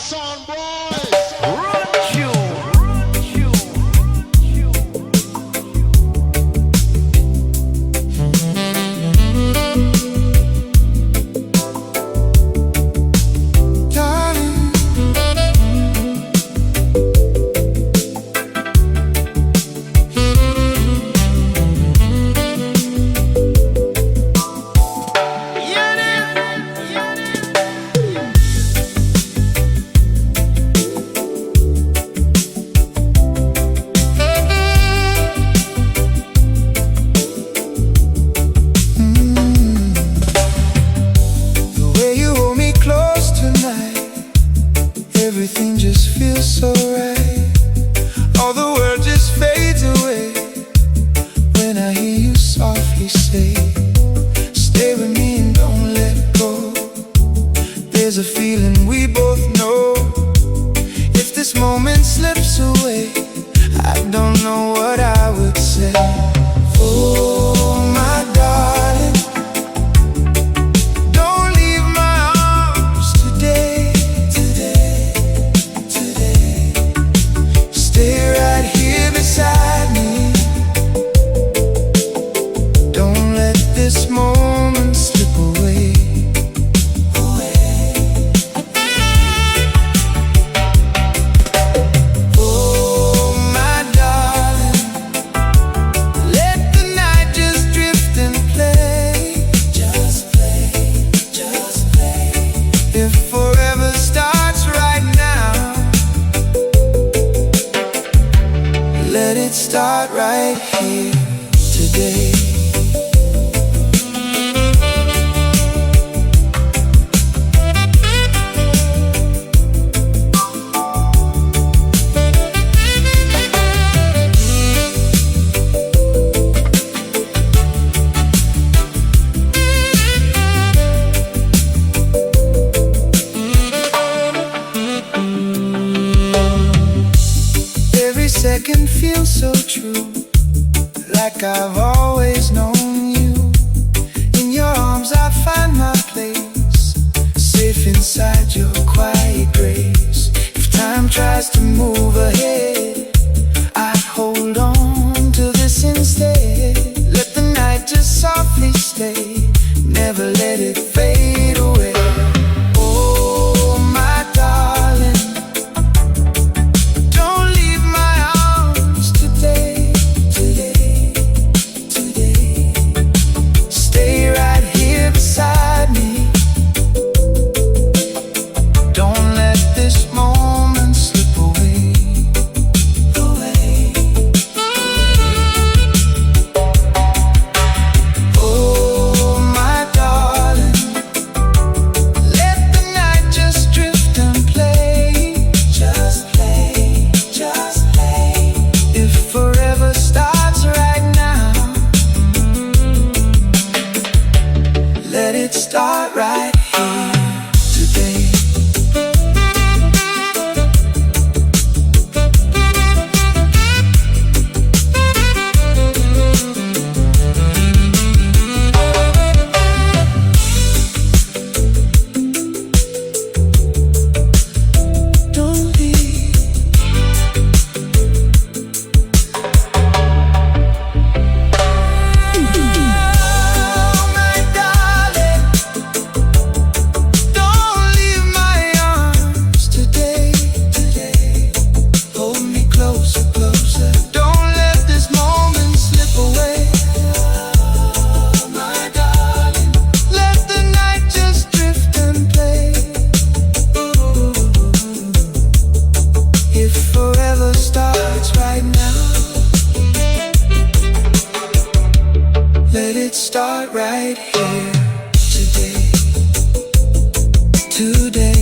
sound, boy. Run you. Everything just feels so right. All the world just fades away when I hear you softly say, stay with me and don't let go. There's a feeling we both know. If this moment slips away, I don't know what I would say. Oh, my darling, don't leave my arms today. Stay right here beside me. Don't let this moment slip away. Oh, my darling, let the night just drift and play. Just play, just play. If forever starts right now, let it start right here today. Every second feels so true, like I've always known you. In your arms I find my place, safe inside your quiet grace. If time tries to move ahead, I hold on to this instead. Let the night just softly stay, never let it fade away. Oh, my darling, don't leave my arms today. Stay right here beside me. Don't let this moment slip away. Oh, my darling, let the night just drift and play. Just play, just play. If forever starts right now, let it start right here today. Don't leave. Oh, my darling, don't leave my arms today. Hold me closer, closer. Don't let this moment slip away. Oh, my darling, let the night just drift and play. If forever starts right now, let it start right here today. Today.